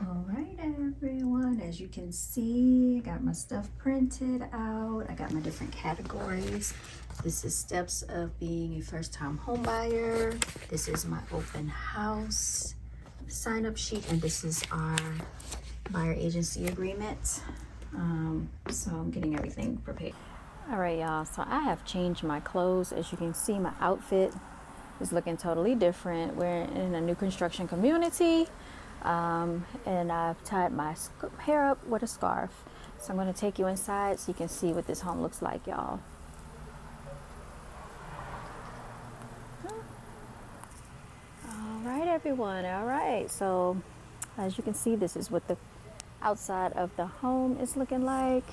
All right, everyone, as you can see, I got my stuff printed out. I got my different categories. This is steps of being a first-time home buyer. This is my open house sign-up sheet, and this is our buyer agency agreement. So I'm getting everything prepared. All right, y'all, so I have changed my clothes. As you can see, my outfit is looking totally different. We're in a new construction community. And I've tied my hair up with a scarf. So I'm going to take you inside so you can see what this home looks like, y'all. All right, everyone. All right. So as you can see, this is what the outside of the home is looking like.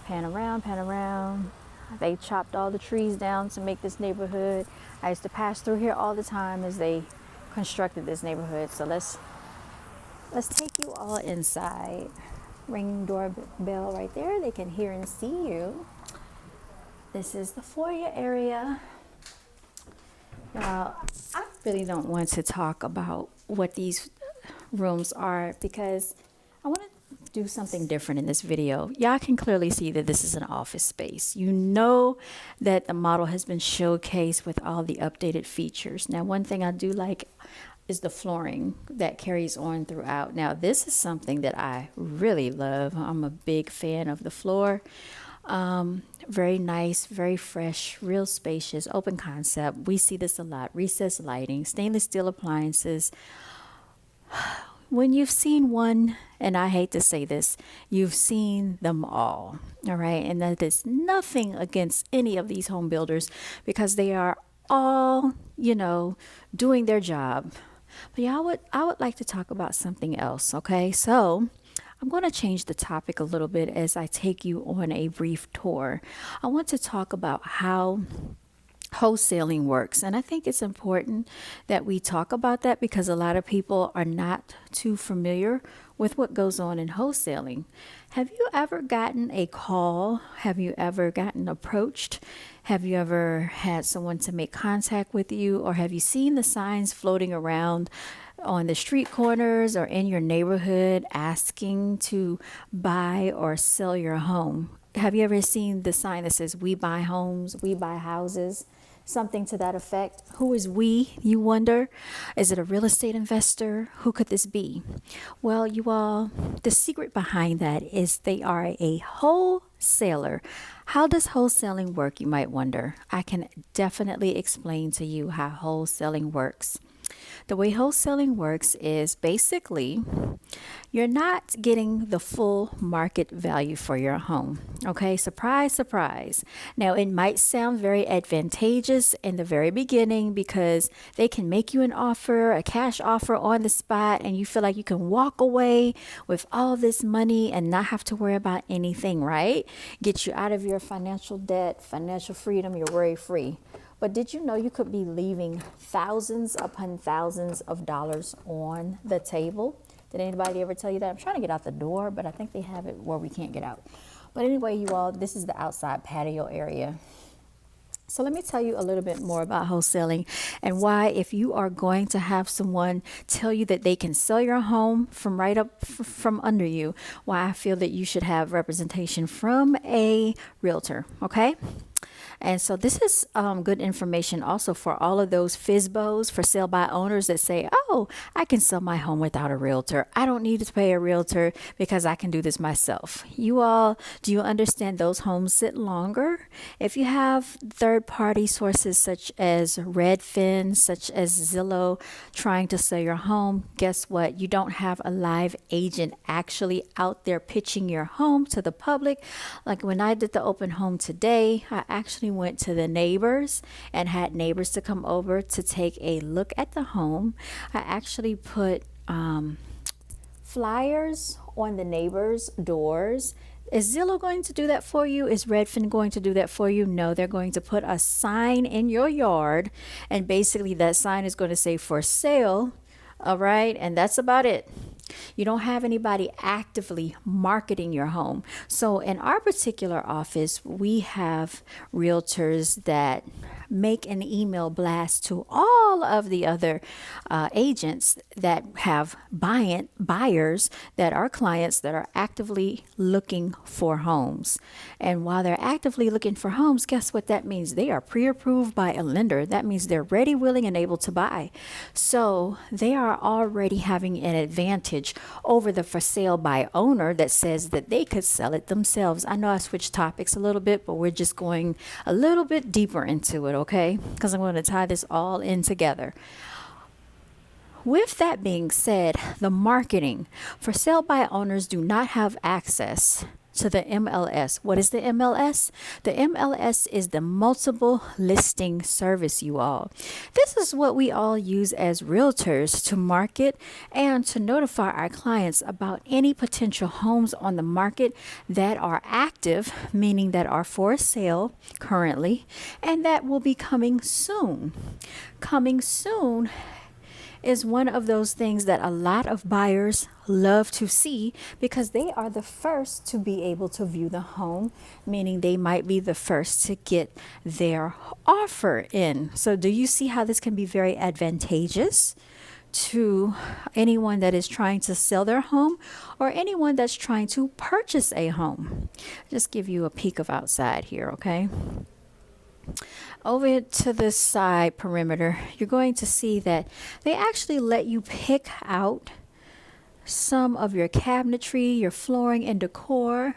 Pan around, pan around. They chopped all the trees down to make this neighborhood. I used to pass through here all the time as they constructed this neighborhood. So let's take you all inside. Ring doorbell right there. They can hear and see you. This is the foyer area. Now, I really don't want to talk about what these rooms are because I want to do something different in this video. Y'all can clearly see that this is an office space. You know that the model has been showcased with all the updated features. Now, one thing I do like is the flooring that carries on throughout. Now, this is something that I really love. I'm a big fan of the floor. Very nice, very fresh, real spacious, open concept. We see this a lot. Recessed lighting, stainless steel appliances. When you've seen one, and I hate to say this, you've seen them all. All right. And that is nothing against any of these home builders because they are all, doing their job. But yeah, I would like to talk about something else, okay? So I'm going to change the topic a little bit as I take you on a brief tour. I want to talk about how wholesaling works. And I think it's important that we talk about that because a lot of people are not too familiar with what goes on in wholesaling. Have you ever gotten a call? Have you ever gotten approached? Have you ever had someone to make contact with you? Or have you seen the signs floating around on the street corners or in your neighborhood asking to buy or sell your home? Have you ever seen the sign that says, "We buy homes, we buy houses"? Something to that effect. Who is we, you wonder? Is it a real estate investor? Who could this be? Well, you all, the secret behind that is they are a wholesaler. How does wholesaling work, you might wonder? I can definitely explain to you how wholesaling works. The way wholesaling works is basically you're not getting the full market value for your home. Okay, surprise, surprise. Now, it might sound very advantageous in the very beginning because they can make you an offer, a cash offer on the spot, and you feel like you can walk away with all this money and not have to worry about anything, right? Get you out of your financial debt, financial freedom, you're worry free. But did you know you could be leaving thousands upon thousands of dollars on the table? Did anybody ever tell you that? I'm trying to get out the door, but I think they have it where we can't get out. But anyway, you all, this is the outside patio area. So let me tell you a little bit more about wholesaling and why, if you are going to have someone tell you that they can sell your home from right up from under you, why I feel that you should have representation from a realtor. Okay. And so this is good information also for all of those FSBOs, for sale by owners that say, "Oh, I can sell my home without a realtor. I don't need to pay a realtor because I can do this myself." You all, do you understand those homes sit longer? If you have third-party sources such as Redfin, such as Zillow trying to sell your home, guess what? You don't have a live agent actually out there pitching your home to the public. Like when I did the open home today, I actually went to the neighbors and had neighbors to come over to take a look at the home. I actually put flyers on the neighbors' doors. Is Zillow going to do that for you? Is Redfin going to do that for you? No, they're going to put a sign in your yard, and basically that sign is going to say "for sale." All right, and that's about it. You don't have anybody actively marketing your home. So in our particular office, we have realtors that make an email blast to all of the other agents that have buyers that are clients that are actively looking for homes. And while they're actively looking for homes, guess what that means? They are pre-approved by a lender. That means they're ready, willing, and able to buy. So they are already having an advantage over the for sale by owner that says that they could sell it themselves. I know I switched topics a little bit, but we're just going a little bit deeper into it, okay? Because I'm going to tie this all in together. With that being said, the marketing for sale by owners do not have access to the MLS. What is the MLS? The MLS is the multiple listing service, you all. This is what we all use as realtors to market and to notify our clients about any potential homes on the market that are active, meaning that are for sale currently, and that will be coming soon. Coming soon is one of those things that a lot of buyers love to see because they are the first to be able to view the home, meaning they might be the first to get their offer in. So do you see how this can be very advantageous to anyone that is trying to sell their home or anyone that's trying to purchase a home? Just give you a peek of outside here, okay? Over to this side perimeter, you're going to see that they actually let you pick out some of your cabinetry, your flooring and decor,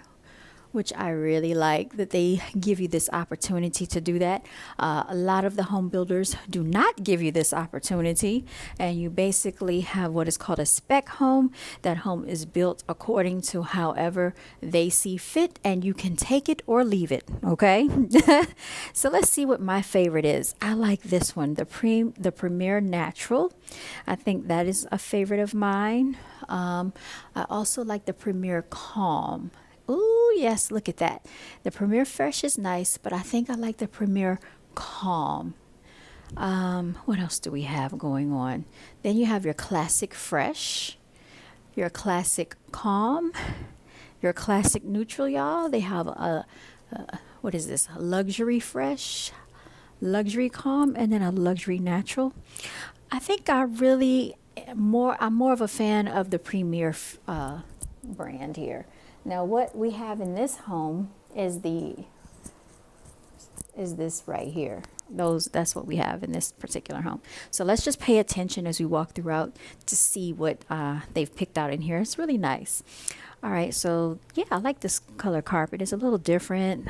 which I really like that they give you this opportunity to do that. A lot of the home builders do not give you this opportunity, and you basically have what is called a spec home. That home is built according to however they see fit, and you can take it or leave it, okay? So let's see what my favorite is. I like this one, the Premier Natural. I think that is a favorite of mine. I also like the Premier Calm. Ooh, yes, look at that. The Premier Fresh is nice, but I think I like the Premier Calm. What else do we have going on? Then you have your Classic Fresh, your Classic Calm, your Classic Neutral, y'all. They have what is this? A Luxury Fresh, Luxury Calm, and then a Luxury Natural. I think I'm more of a fan of the Premier brand here. Now, what we have in this home is this right here. That's what we have in this particular home. So let's just pay attention as we walk throughout to see what they've picked out in here. It's really nice. All right, so yeah, I like this color carpet. It's a little different.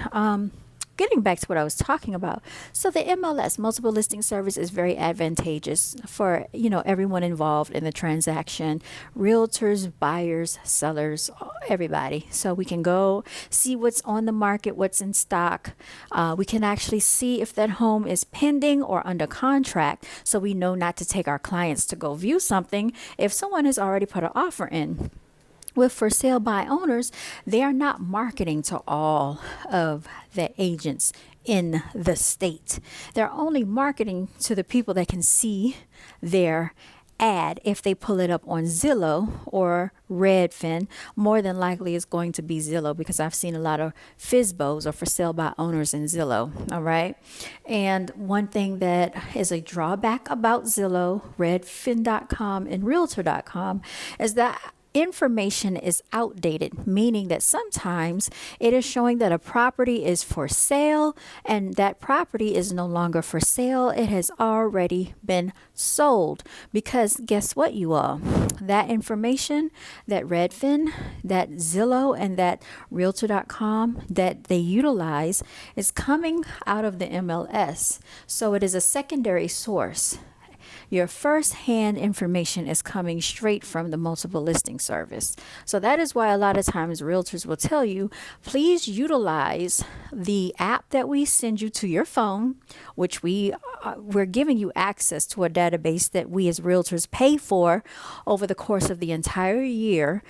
Getting back to what I was talking about. So the MLS, multiple listing service, is very advantageous for, everyone involved in the transaction, realtors, buyers, sellers, everybody. So we can go see what's on the market, what's in stock. We can actually see if that home is pending or under contract, so we know not to take our clients to go view something if someone has already put an offer in. With for sale by owners, they are not marketing to all of the agents in the state. They're only marketing to the people that can see their ad. If they pull it up on Zillow or Redfin, more than likely it's going to be Zillow, because I've seen a lot of FSBOs or for sale by owners in Zillow. All right. And one thing that is a drawback about Zillow, Redfin.com, and Realtor.com is that information is outdated, meaning that sometimes it is showing that a property is for sale and that property is no longer for sale. It has already been sold, because guess what, you all? That information that Redfin, that Zillow, and that Realtor.com that they utilize is coming out of the MLS. So it is a secondary source. Your first-hand information is coming straight from the multiple listing service. So that is why a lot of times realtors will tell you, please utilize the app that we send you to your phone, which we're giving you access to a database that we as realtors pay for over the course of the entire year.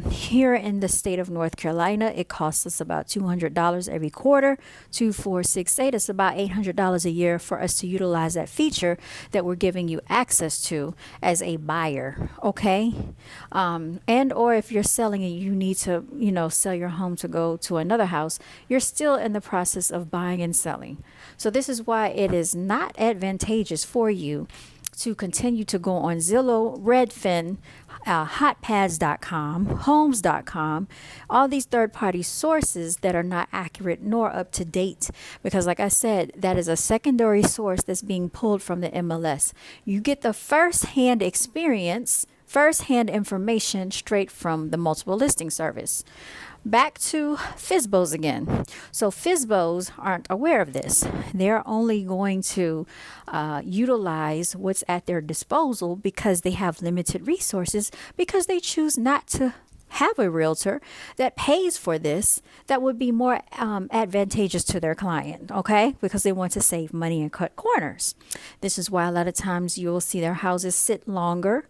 Here in the state of North Carolina, it costs us about $200 every quarter. 2, 4, 6, 8. It's about $800 a year for us to utilize that feature that we're giving giving you access to as a buyer, okay? And or if you're selling and you need to, sell your home to go to another house, you're still in the process of buying and selling. So this is why it is not advantageous for you to continue to go on Zillow, Redfin, hotpads.com, homes.com, all these third-party sources that are not accurate nor up to date. Because like I said, that is a secondary source that's being pulled from the MLS. You get the first-hand experience, first-hand information straight from the multiple listing service. Back to FSBOs again. So FSBOs aren't aware of this. They're only going to utilize what's at their disposal because they have limited resources, because they choose not to have a realtor that pays for this, that would be more advantageous to their client, okay? Because they want to save money and cut corners. This is why a lot of times you'll see their houses sit longer.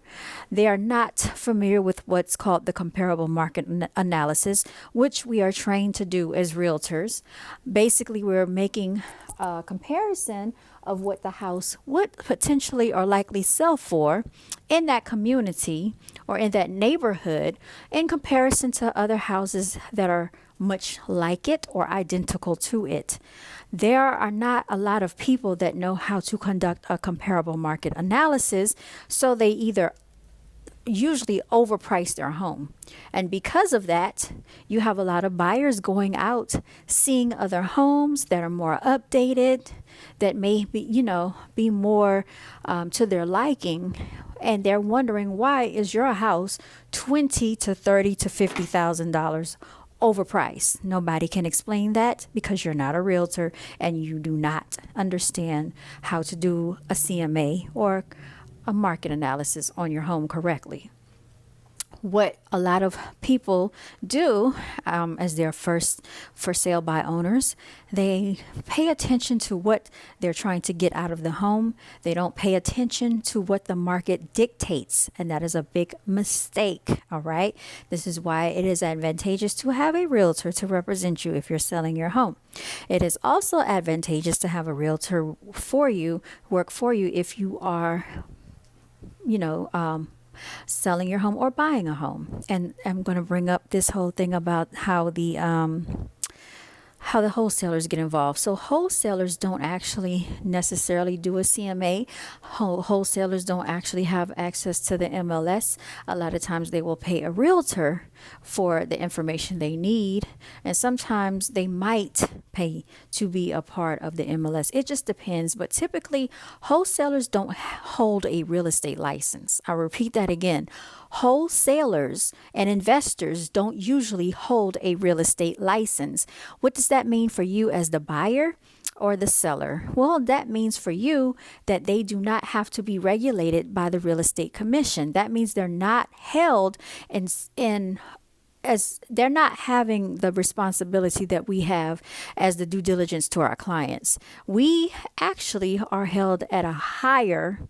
They are not familiar with what's called the comparable market analysis, which we are trained to do as realtors. Basically, we're making a comparison of what the house would potentially or likely sell for in that community or in that neighborhood in comparison to other houses that are much like it or identical to it. There are not a lot of people that know how to conduct a comparable market analysis, so they either usually overprice their home. And because of that, you have a lot of buyers going out, seeing other homes that are more updated, that may be more to their liking. And they're wondering, why is your house $20,000 to $30,000 to $50,000 overpriced? Nobody can explain that because you're not a realtor and you do not understand how to do a CMA or a market analysis on your home correctly. What a lot of people do as their first for sale by owners, they pay attention to what they're trying to get out of the home. They don't pay attention to what the market dictates, and that is a big mistake. All right. This is why it is advantageous to have a realtor to represent you if you're selling your home. It is also advantageous to have a realtor for you, work for you if you are selling your home or buying a home. And I'm going to bring up this whole thing about how the wholesalers get involved. So wholesalers don't actually necessarily do a CMA. Wholesalers don't actually have access to the MLS. A lot of times they will pay a realtor for the information they need, and sometimes they might pay to be a part of the MLS. It just depends, but typically wholesalers don't hold a real estate license. I'll repeat that again. Wholesalers and investors don't usually hold a real estate license. What does that mean for you as the buyer or the seller? Well, that means for you that they do not have to be regulated by the real estate commission. That means they're not held in as they're not having the responsibility that we have as the due diligence to our clients. We actually are held at a higher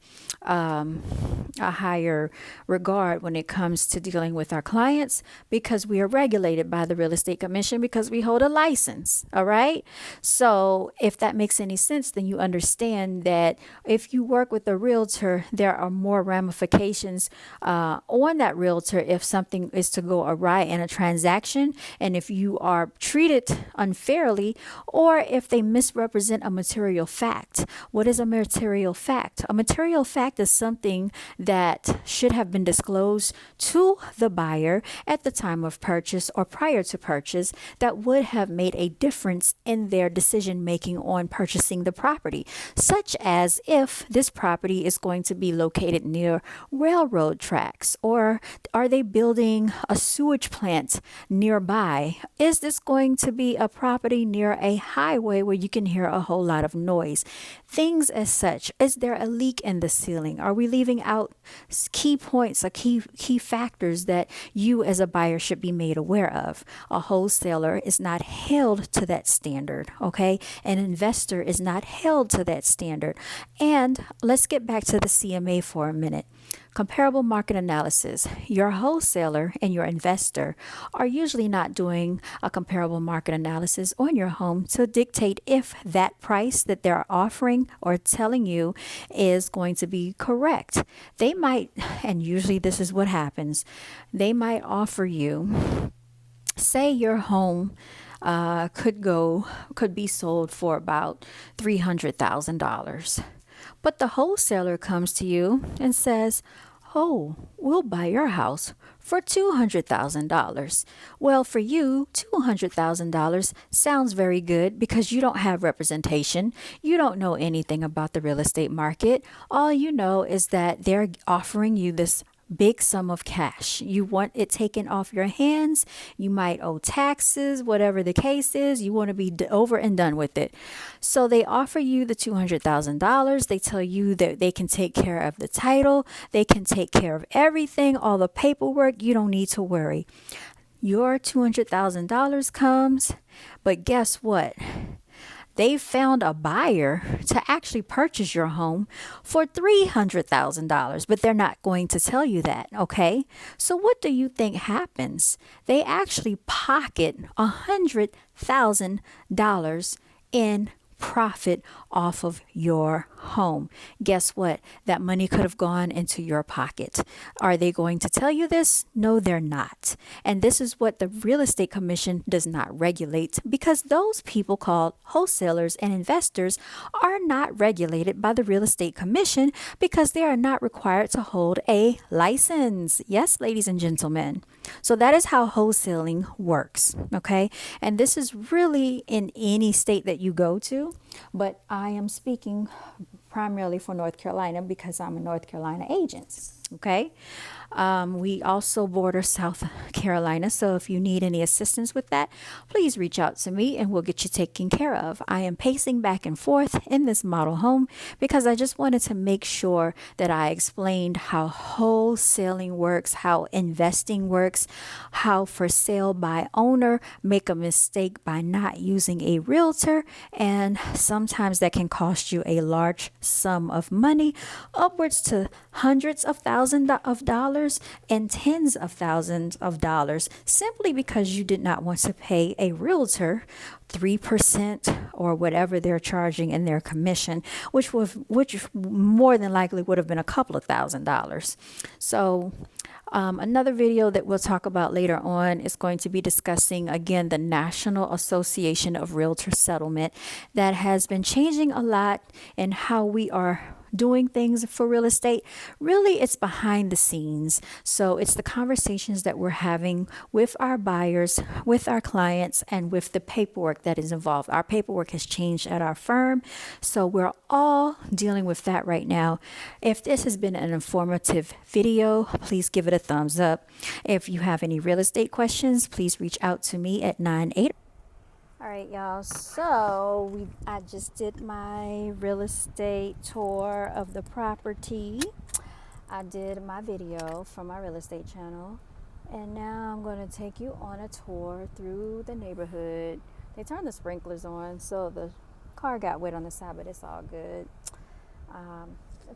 regard when it comes to dealing with our clients, because we are regulated by the real estate commission, because we hold a license. All right. So if that makes any sense, then you understand that if you work with a realtor, there are more ramifications on that realtor if something is to go awry in a transaction, and if you are treated unfairly, or if they misrepresent a material fact. What is a material fact? A material fact is something that should have been disclosed to the buyer at the time of purchase or prior to purchase, that would have made a difference in their decision making on purchasing the property, such as if this property is going to be located near railroad tracks, or are they building a sewage plant nearby? Is this going to be a property near a highway where you can hear a whole lot of noise? Things as such. Is there a leak in the ceiling? Are we leaving out key points or key factors that you as a buyer should be made aware of? A wholesaler is not held to that standard, okay? An investor is not held to that standard. And let's get back to the CMA for a minute. Comparable market analysis. Your wholesaler and your investor are usually not doing a comparable market analysis on your home to dictate if that price that they're offering or telling you is going to be correct. They might, and usually this is what happens, they might offer you, say your home could be sold for about $300,000. But the wholesaler comes to you and says, "Oh, we'll buy your house for $200,000." Well, for you, $200,000 sounds very good because you don't have representation. You don't know anything about the real estate market. All you know is that they're offering you this big sum of cash. You want it taken off your hands. You might owe taxes, whatever the case is. You want to be over and done with it. So they offer you the $200,000. They tell you that they can take care of the title. They can take care of everything, all the paperwork. You don't need to worry. Your $200,000 comes, but guess what? They found a buyer to actually purchase your home for $300,000, but they're not going to tell you that, okay? So what do you think happens? They actually pocket $100,000 in profit off of your home. Guess what? That money could have gone into your pocket. Are they going to tell you this? No, they're not. And this is what the Real Estate Commission does not regulate, because those people called wholesalers and investors are not regulated by the Real Estate Commission because they are not required to hold a license. Yes, ladies and gentlemen. So that is how wholesaling works, okay? And this is really in any state that you go to, but I am speaking primarily for North Carolina because I'm a North Carolina agent, okay? We also border South Carolina, so if you need any assistance with that, please reach out to me and we'll get you taken care of. I am pacing back and forth in this model home because I just wanted to make sure that I explained how wholesaling works, how investing works, how for sale by owner make a mistake by not using a realtor, and sometimes that can cost you a large sum of money, upwards to hundreds of thousands of dollars and tens of thousands of dollars, simply because you did not want to pay a realtor 3% or whatever they're charging in their commission, which more than likely would have been a couple of $1,000s. So another video that we'll talk about later on is going to be discussing again the National Association of Realtor Settlement that has been changing a lot in how we are doing things for real estate. Really, it's behind the scenes. So it's the conversations that we're having with our buyers, with our clients, and with the paperwork that is involved. Our paperwork has changed at our firm, so we're all dealing with that right now. If this has been an informative video, please give it a thumbs up. If you have any real estate questions, please reach out to me at 98. All right, y'all. So I just did my real estate tour of the property. I did my video from my real estate channel, and now I'm going to take you on a tour through the neighborhood. They turned the sprinklers on, so the car got wet on the side, but it's all good. I'll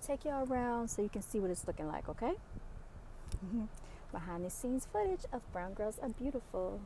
take you around so you can see what it's looking like, okay? Behind the scenes footage of Brown Girls Are Beautiful.